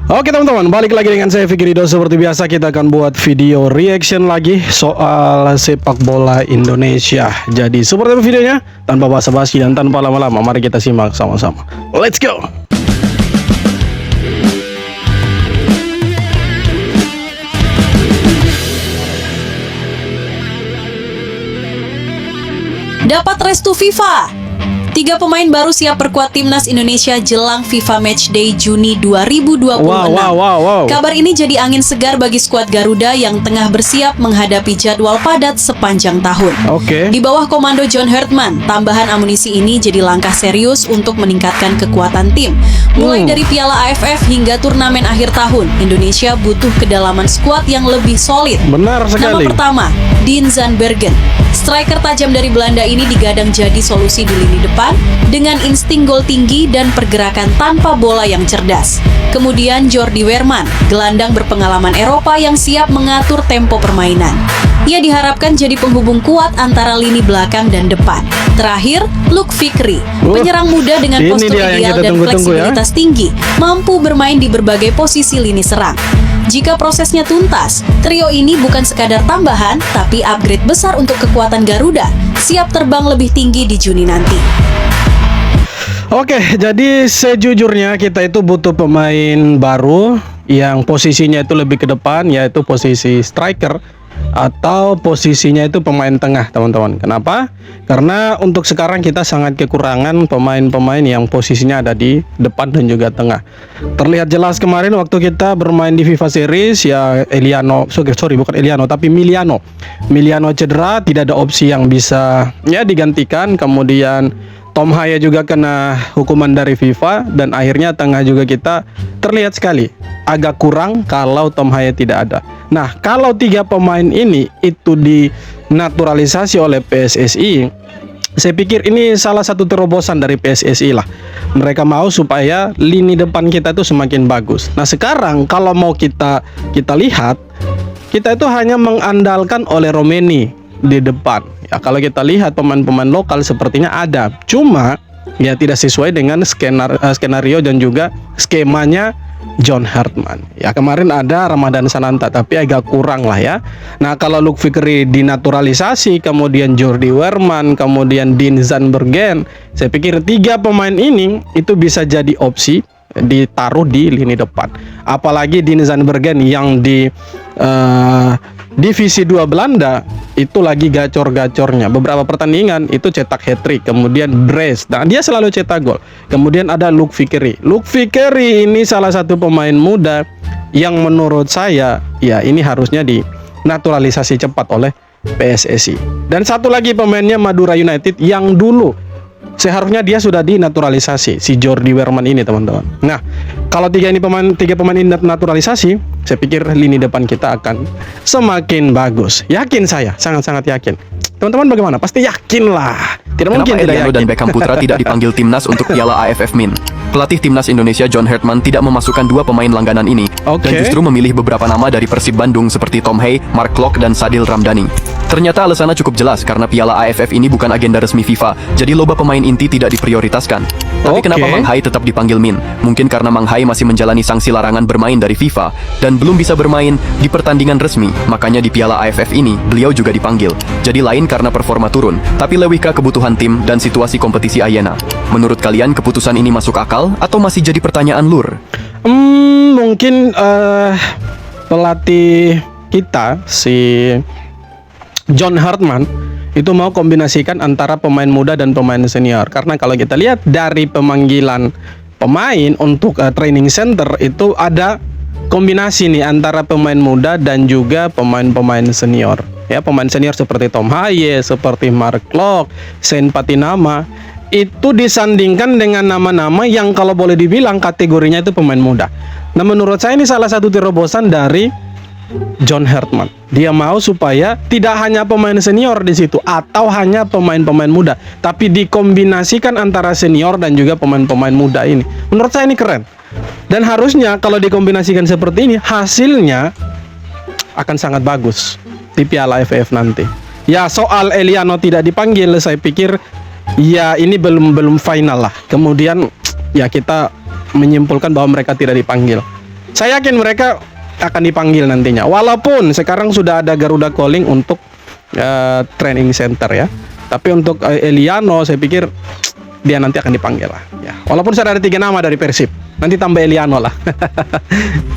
Oke teman-teman, balik lagi dengan saya Fikri Ridho. Seperti biasa kita akan buat video reaction lagi soal sepak bola Indonesia. Jadi seperti apa videonya? Tanpa basa-basi dan tanpa lama-lama, mari kita simak sama-sama. Let's go! Dapat restu FIFA. 3 pemain baru siap perkuat timnas Indonesia jelang FIFA Matchday Juni 2026. Wow. Kabar ini jadi angin segar bagi skuad Garuda yang tengah bersiap menghadapi jadwal padat sepanjang tahun. Oke. Di bawah komando John Hartman, tambahan amunisi ini jadi langkah serius untuk meningkatkan kekuatan tim. Mulai dari Piala AFF hingga turnamen akhir tahun, Indonesia butuh kedalaman skuad yang lebih solid. Benar sekali. Nama pertama, Dean Zandbergen. Striker tajam dari Belanda ini digadang jadi solusi di lini depan dengan insting gol tinggi dan pergerakan tanpa bola yang cerdas. Kemudian Jordi Weerman, gelandang berpengalaman Eropa yang siap mengatur tempo permainan. Ia diharapkan jadi penghubung kuat antara lini belakang dan depan. Terakhir, Luke Fikri, penyerang muda dengan postur ideal dan fleksibilitas tinggi, mampu bermain di berbagai posisi lini serang. Jika prosesnya tuntas, trio ini bukan sekadar tambahan, tapi upgrade besar untuk kekuatan Garuda, siap terbang lebih tinggi di Juni nanti. Oke, jadi sejujurnya kita itu butuh pemain baru yang posisinya itu lebih ke depan, yaitu posisi striker atau posisinya itu pemain tengah, teman-teman. Kenapa? Karena untuk sekarang kita sangat kekurangan pemain-pemain yang posisinya ada di depan dan juga tengah. Terlihat jelas kemarin waktu kita bermain di FIFA Series, ya Miliano cedera, tidak ada opsi yang bisa ya digantikan. Kemudian Tom Haya juga kena hukuman dari FIFA, dan akhirnya tengah juga kita terlihat sekali agak kurang kalau Tom Haya tidak ada. Nah, kalau 3 pemain ini itu dinaturalisasi oleh PSSI, saya pikir ini salah satu terobosan dari PSSI lah. Mereka mau supaya lini depan kita itu semakin bagus. Nah, sekarang kalau mau kita lihat, kita itu hanya mengandalkan oleh Romeni di depan. Ya, kalau kita lihat pemain-pemain lokal sepertinya ada, cuma ya tidak sesuai dengan skenario dan juga skemanya John Hartman. Ya, kemarin ada Ramadan Sananta, tapi agak kurang lah ya. Nah, kalau Luke Fikri dinaturalisasi, kemudian Jordi Weerman, kemudian Dean Zandbergen, saya pikir 3 pemain ini itu bisa jadi opsi ditaruh di lini depan. Apalagi Dean Zandbergen yang di Divisi 2 Belanda itu lagi gacor-gacornya. Beberapa pertandingan itu cetak hat-trick, kemudian brace. Nah, dia selalu cetak gol. Kemudian ada Luke Fikri. Luke Fikri ini salah satu pemain muda yang menurut saya ya ini harusnya dinaturalisasi cepat oleh PSSI. Dan satu lagi pemainnya Madura United yang dulu seharusnya dia sudah dinaturalisasi, si Jordi Weerman ini, teman-teman. Nah, kalau 3 pemain ini naturalisasi, saya pikir lini depan kita akan semakin bagus. Yakin saya, sangat-sangat yakin. Teman-teman bagaimana? Pasti yakin lah. Tidak mungkin tidak yakin. Dan Beckham Putra tidak dipanggil timnas untuk Piala AFF Min. Pelatih timnas Indonesia John Hartman tidak memasukkan 2 pemain langganan ini, dan justru memilih beberapa nama dari Persib Bandung seperti Tom Haya, Mark Klok, dan Sadil Ramdhani. Ternyata alasannya cukup jelas karena Piala AFF ini bukan agenda resmi FIFA, jadi loba pemain inti tidak diprioritaskan. Tapi kenapa Mang Hai tetap dipanggil Min? Mungkin karena Mang Hai masih menjalani sanksi larangan bermain dari FIFA dan belum bisa bermain di pertandingan resmi, makanya di Piala AFF ini beliau juga dipanggil. Jadi lain karena performa turun, tapi lebih ke kebutuhan tim dan situasi kompetisi Ayana. Menurut kalian keputusan ini masuk akal atau masih jadi pertanyaan lur? Mungkin pelatih kita si John Hartman itu mau kombinasikan antara pemain muda dan pemain senior. Karena kalau kita lihat dari pemanggilan pemain untuk training center itu ada kombinasi nih antara pemain muda dan juga pemain-pemain senior. Ya, pemain senior seperti Tom Haya, seperti Mark Klok, Sen Patinama itu disandingkan dengan nama-nama yang kalau boleh dibilang kategorinya itu pemain muda. Nah, menurut saya ini salah satu terobosan dari John Hartman. Dia mau supaya tidak hanya pemain senior di situ atau hanya pemain-pemain muda, tapi dikombinasikan antara senior dan juga pemain-pemain muda ini. Menurut saya ini keren. Dan harusnya kalau dikombinasikan seperti ini, hasilnya akan sangat bagus di Piala AFF nanti. Ya, soal Eliano tidak dipanggil, saya pikir ya ini belum final lah. Kemudian ya kita menyimpulkan bahwa mereka tidak dipanggil. Saya yakin mereka akan dipanggil nantinya. Walaupun sekarang sudah ada Garuda Calling untuk training center ya. Tapi untuk Eliano saya pikir dia nanti akan dipanggil lah. Ya. Walaupun sudah ada 3 nama dari Persib. Nanti tambah Eliano lah.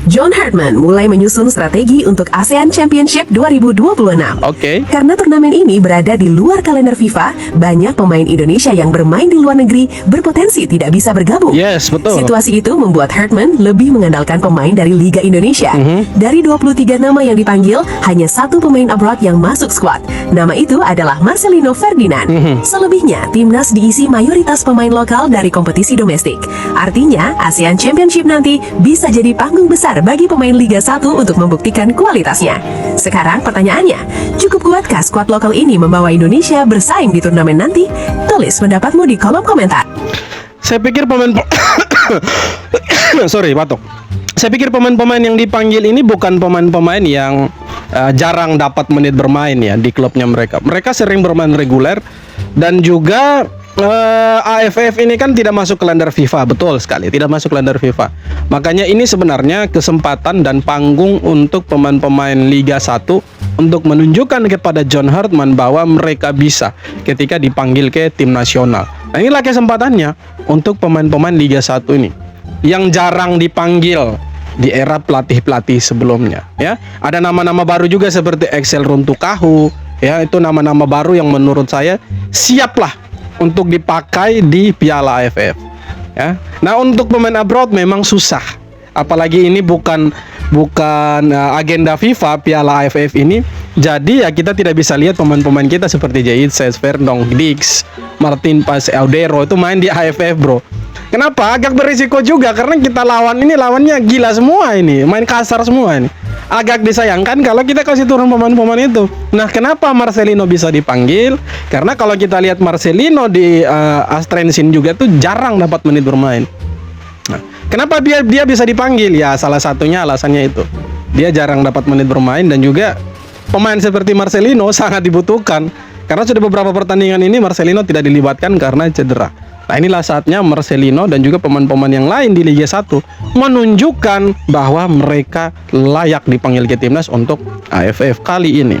John Hartman mulai menyusun strategi untuk ASEAN Championship 2026. Oke. Karena turnamen ini berada di luar kalender FIFA, banyak pemain Indonesia yang bermain di luar negeri berpotensi tidak bisa bergabung. Yes, betul. Situasi itu membuat Hartman lebih mengandalkan pemain dari Liga Indonesia. Dari 23 nama yang dipanggil, hanya 1 pemain abroad yang masuk skuad. Nama itu adalah Marcelino Ferdinand. Selebihnya, timnas diisi mayoritas pemain lokal dari kompetisi domestik. Artinya, ASEAN Championship nanti bisa jadi panggung besar bagi pemain Liga 1 untuk membuktikan kualitasnya. Sekarang pertanyaannya, cukup kuatkah skuad lokal ini membawa Indonesia bersaing di turnamen nanti? Tulis pendapatmu di kolom komentar. Saya pikir sorry, batuk. Saya pikir pemain-pemain yang dipanggil ini bukan pemain-pemain yang jarang dapat menit bermain ya di klubnya mereka. Mereka sering bermain reguler dan juga AFF ini kan tidak masuk kalender FIFA, betul sekali, tidak masuk kalender FIFA. Makanya ini sebenarnya kesempatan dan panggung untuk pemain-pemain Liga 1 untuk menunjukkan kepada John Hartman bahwa mereka bisa ketika dipanggil ke tim nasional. Nah, inilah kesempatannya untuk pemain-pemain Liga 1 ini yang jarang dipanggil di era pelatih-pelatih sebelumnya ya. Ada nama-nama baru juga seperti Excel Runtukahu ya, itu nama-nama baru yang menurut saya siaplah untuk dipakai di Piala AFF ya. Nah, untuk pemain abroad memang susah. Apalagi ini bukan agenda FIFA Piala AFF ini. Jadi ya kita tidak bisa lihat pemain-pemain kita seperti Jayitses, Verdong, Dix, Martin Pas, Eudero itu main di AFF, bro. Kenapa? Agak berisiko juga karena kita lawannya gila semua ini, main kasar semua ini. Agak disayangkan kalau kita kasih turun pemain-pemain itu. Nah, kenapa Marcelino bisa dipanggil? Karena kalau kita lihat Marcelino di Astrensin juga tuh jarang dapat menit bermain. Nah, kenapa dia bisa dipanggil? Ya, salah satunya alasannya itu. Dia jarang dapat menit bermain dan juga pemain seperti Marcelino sangat dibutuhkan. Karena sudah beberapa pertandingan ini Marcelino tidak dilibatkan karena cedera. Nah, inilah saatnya Marcelino dan juga pemain-pemain yang lain di Liga 1 menunjukkan bahwa mereka layak dipanggil ke timnas untuk AFF kali ini.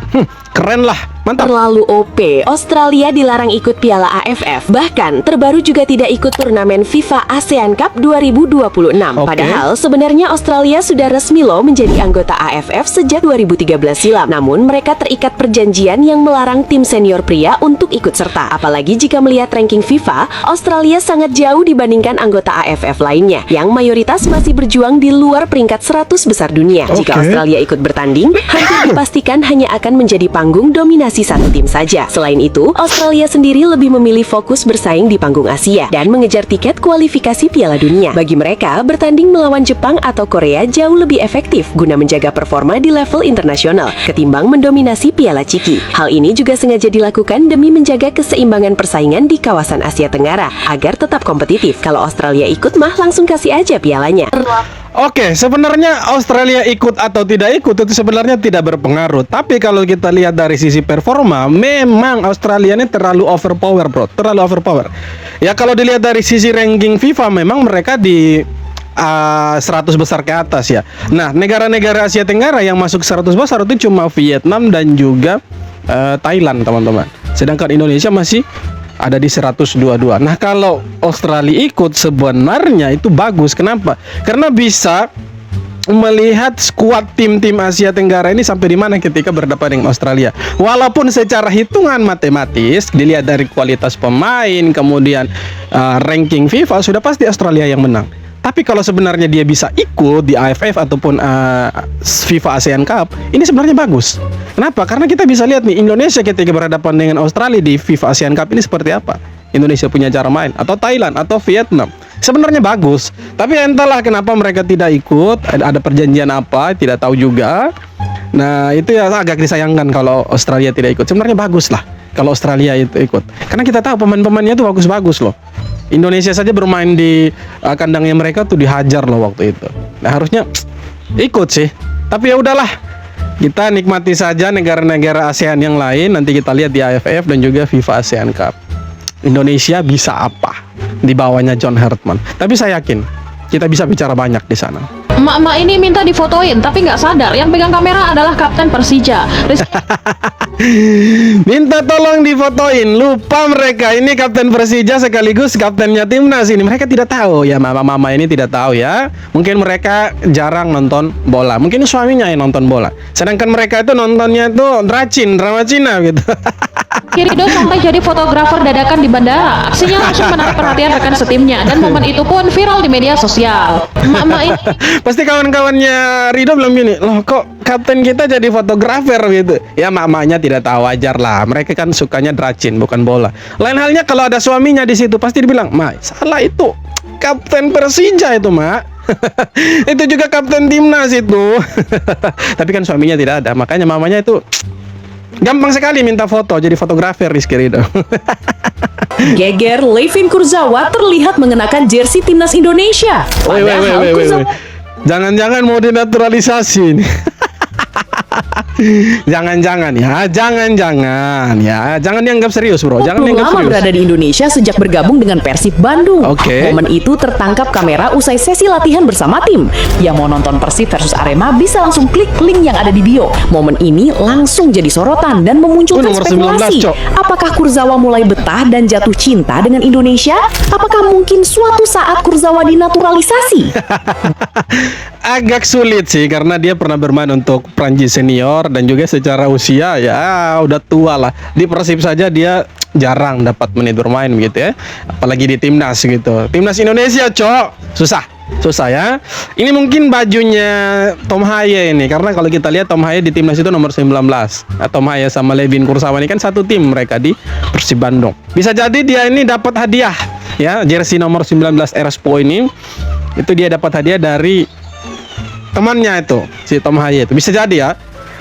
Keren lah, mantap. Terlalu OP, Australia dilarang ikut Piala AFF. Bahkan terbaru juga tidak ikut turnamen FIFA ASEAN Cup 2026. Padahal sebenarnya Australia sudah resmi loh menjadi anggota AFF sejak 2013 silam. Namun mereka terikat perjanjian yang melarang tim senior pria untuk ikut serta. Apalagi jika melihat ranking FIFA, Australia sangat jauh dibandingkan anggota AFF lainnya yang mayoritas masih berjuang di luar peringkat 100 besar dunia. Jika Australia ikut bertanding, hampir dipastikan hanya akan menjadi panggung dominasi satu tim saja. Selain itu, Australia sendiri lebih memilih fokus bersaing di panggung Asia dan mengejar tiket kualifikasi Piala Dunia. Bagi mereka, bertanding melawan Jepang atau Korea jauh lebih efektif guna menjaga performa di level internasional ketimbang mendominasi Piala Ciki. Hal ini juga sengaja dilakukan demi menjaga keseimbangan persaingan di kawasan Asia Tenggara agar tetap kompetitif. Kalau Australia ikut mah langsung kasih aja pialanya. Oke, sebenarnya Australia ikut atau tidak ikut itu sebenarnya tidak berpengaruh. Tapi kalau kita lihat dari sisi performa, memang Australia ini terlalu overpower, bro. Terlalu overpower. Ya kalau dilihat dari sisi ranking FIFA, memang mereka di 100 besar ke atas ya. Nah, negara-negara Asia Tenggara yang masuk 100 besar itu cuma Vietnam dan juga Thailand, teman-teman. Sedangkan Indonesia masih ada di 122. Nah, kalau Australia ikut sebenarnya itu bagus. Kenapa? Karena bisa melihat skuad tim-tim Asia Tenggara ini sampai di mana ketika berhadapan dengan Australia. Walaupun secara hitungan matematis dilihat dari kualitas pemain, kemudian ranking FIFA sudah pasti Australia yang menang. Tapi kalau sebenarnya dia bisa ikut di AFF ataupun FIFA ASEAN Cup, ini sebenarnya bagus. Kenapa? Karena kita bisa lihat nih Indonesia ketika berhadapan dengan Australia di FIFA ASEAN Cup ini seperti apa. Indonesia punya cara main, atau Thailand atau Vietnam. Sebenarnya bagus. Tapi entahlah kenapa mereka tidak ikut, ada perjanjian apa, tidak tahu juga. Nah, itu ya agak disayangkan kalau Australia tidak ikut. Sebenarnya bagus lah kalau Australia itu ikut. Karena kita tahu pemain-pemainnya itu bagus-bagus loh. Indonesia saja bermain di kandangnya mereka tuh dihajar loh waktu itu. Nah, harusnya ikut sih. Tapi ya udahlah. Kita nikmati saja negara-negara ASEAN yang lain. Nanti kita lihat di AFF dan juga FIFA ASEAN Cup. Indonesia bisa apa di bawahnya John Hartman. Tapi saya yakin kita bisa bicara banyak di sana. Emak-emak ini minta difotoin, tapi nggak sadar yang pegang kamera adalah kapten Persija. Minta tolong difotoin, lupa mereka ini kapten Persija sekaligus kaptennya timnas ini. Mereka tidak tahu ya, mama-mama ini tidak tahu ya. Mungkin mereka jarang nonton bola, mungkin suaminya yang nonton bola. Sedangkan mereka itu nontonnya itu drama Cina gitu. Rido sampai jadi fotografer dadakan di bandara. Aksinya langsung menarik perhatian rekan setimnya, dan momen itu pun viral di media sosial. Emak-emak ini Pasti kawan-kawannya Rido bilang gini, loh kok kapten kita jadi fotografer gitu. Ya mamanya tidak tahu, wajar lah. Mereka kan sukanya dracin bukan bola. Lain halnya kalau ada suaminya di situ pasti dibilang, "Ma, salah itu. Kapten Persija itu, Ma." Itu juga kapten timnas itu. Tapi kan suaminya tidak ada, makanya mamanya itu gampang sekali minta foto jadi fotografer Rizky Rido. Geger, Levin Kurzawa terlihat mengenakan jersey timnas Indonesia. Padahal Kurzawa Jangan-jangan mau dinaturalisasi ini. Jangan-jangan ya, jangan dianggap serius bro, jangan dianggap lama serius. berada di Indonesia sejak bergabung dengan Persib Bandung. Oke. Momen itu tertangkap kamera usai sesi latihan bersama tim. Yang mau nonton Persib versus Arema bisa langsung klik link yang ada di bio. Momen ini langsung jadi sorotan dan memunculkan Nomor 19, spekulasi. Cok. Apakah Kurzawa mulai betah dan jatuh cinta dengan Indonesia? Apakah mungkin suatu saat Kurzawa dinaturalisasi? Agak sulit sih karena dia pernah bermain untuk Prancis senior dan juga secara usia ya udah tua lah. Di Persib saja dia jarang dapat menit bermain gitu ya. Apalagi di timnas gitu. Timnas Indonesia, Cok. Susah ya. Ini mungkin bajunya Tom Haye ini karena kalau kita lihat Tom Haye di timnas itu nomor 19. Nah, Tom Haye sama Levin Kurzawa ini kan satu tim mereka di Persib Bandung. Bisa jadi dia ini dapat hadiah ya, jersey nomor 19 Erspo ini. Itu dia dapat hadiah dari temannya itu, si Tom Haye itu. Bisa jadi ya.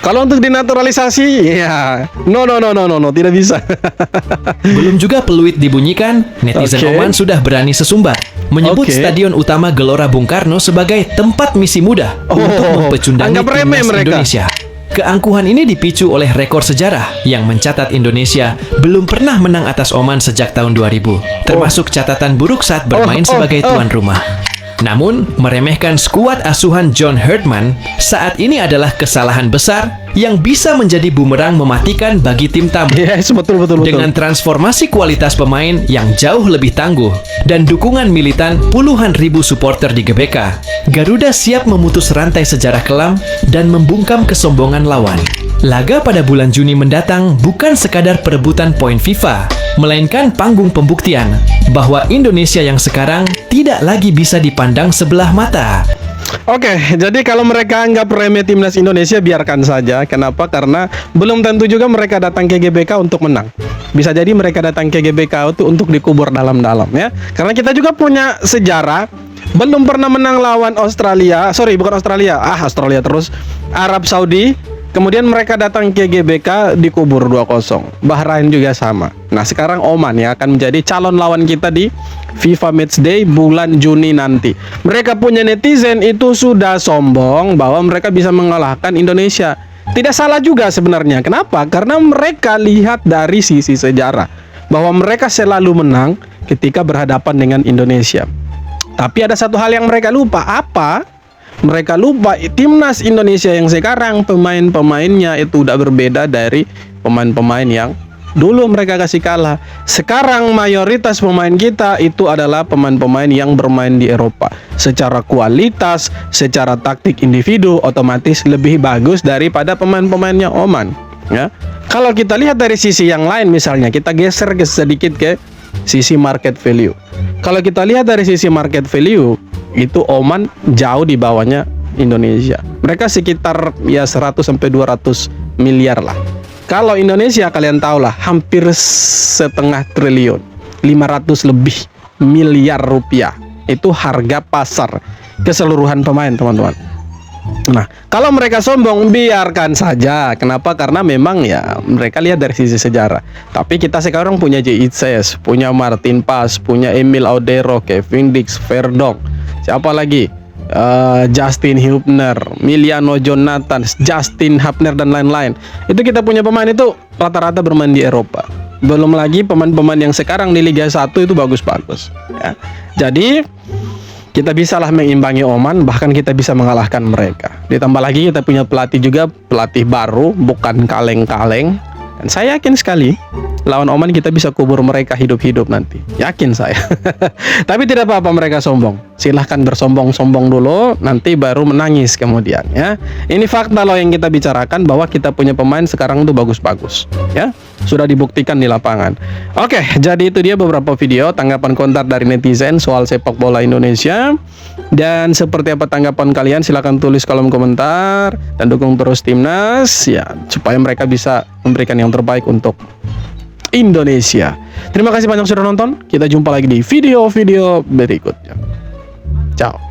Kalau untuk dinaturalisasi, ya, no, tidak bisa. Belum juga peluit dibunyikan, netizen Oke. Oman sudah berani sesumbar menyebut Oke. Stadion Utama Gelora Bung Karno sebagai tempat misi mudah untuk mempecundangi anggap remeh timnas mereka. Indonesia. Keangkuhan ini dipicu oleh rekor sejarah yang mencatat Indonesia belum pernah menang atas Oman sejak tahun 2000, termasuk catatan buruk saat bermain sebagai tuan rumah. Namun, meremehkan skuad asuhan John Herdman saat ini adalah kesalahan besar yang bisa menjadi bumerang mematikan bagi tim tamu. Yes, betul. Dengan transformasi kualitas pemain yang jauh lebih tangguh dan dukungan militan puluhan ribu supporter di GBK, Garuda siap memutus rantai sejarah kelam dan membungkam kesombongan lawan. Laga pada bulan Juni mendatang bukan sekadar perebutan poin FIFA, melainkan panggung pembuktian bahwa Indonesia yang sekarang tidak lagi bisa dipandang sebelah mata. Oke, jadi kalau mereka anggap remeh timnas Indonesia, biarkan saja. Kenapa? Karena belum tentu juga mereka datang ke GBK untuk menang. Bisa jadi mereka datang ke GBK itu untuk dikubur dalam-dalam ya. Karena kita juga punya sejarah belum pernah menang lawan Australia terus Arab Saudi. Kemudian mereka datang ke GBK dikubur 2-0. Bahrain juga sama. Nah, sekarang Oman ya akan menjadi calon lawan kita di FIFA Matchday bulan Juni nanti. Mereka punya netizen itu sudah sombong bahwa mereka bisa mengalahkan Indonesia. Tidak salah juga sebenarnya. Kenapa? Karena mereka lihat dari sisi sejarah bahwa mereka selalu menang ketika berhadapan dengan Indonesia. Tapi ada satu hal yang mereka lupa. Apa? Mereka lupa timnas Indonesia yang sekarang pemain-pemainnya itu udah berbeda dari pemain-pemain yang dulu mereka kasih kalah. Sekarang mayoritas pemain kita itu adalah pemain-pemain yang bermain di Eropa. Secara kualitas, secara taktik individu otomatis lebih bagus daripada pemain-pemainnya Oman. Ya. Kalau kita lihat dari sisi yang lain, misalnya kita geser sedikit ke sisi market value. Kalau kita lihat dari sisi market value, itu Oman jauh di bawahnya Indonesia. Mereka sekitar ya 100 sampai 200 miliar lah. Kalau Indonesia kalian tahu lah hampir 1,5 triliun, 500 lebih miliar rupiah. Itu harga pasar keseluruhan pemain, teman-teman. Nah, kalau mereka sombong, biarkan saja. Kenapa? Karena memang ya mereka lihat dari sisi sejarah. Tapi kita sekarang punya J.I.C.S, punya Martin Paes, punya Emil Audero, Kevin Dix, Verdonk. Siapa lagi? Justin Hubner, Miliano Jonathan, Justin Hubner dan lain-lain. Itu kita punya pemain itu rata-rata bermain di Eropa. Belum lagi pemain-pemain yang sekarang di Liga 1 itu bagus-bagus ya. Jadi kita bisalah mengimbangi Oman, bahkan kita bisa mengalahkan mereka. Ditambah lagi kita punya pelatih juga, pelatih baru, bukan kaleng-kaleng. Dan saya yakin sekali lawan Oman kita bisa kubur mereka hidup-hidup nanti. Yakin saya. Tapi tidak apa-apa mereka sombong. Silahkan bersombong-sombong dulu, nanti baru menangis kemudian ya. Ini fakta loh yang kita bicarakan, bahwa kita punya pemain sekarang tuh bagus-bagus ya. Sudah dibuktikan di lapangan. Oke, jadi itu dia beberapa video tanggapan komentar dari netizen soal sepak bola Indonesia. Dan seperti apa tanggapan kalian, silahkan tulis kolom komentar. Dan dukung terus timnas ya, supaya mereka bisa memberikan yang terbaik untuk Indonesia. Terima kasih banyak sudah nonton. Kita jumpa lagi di video-video berikutnya. Ciao.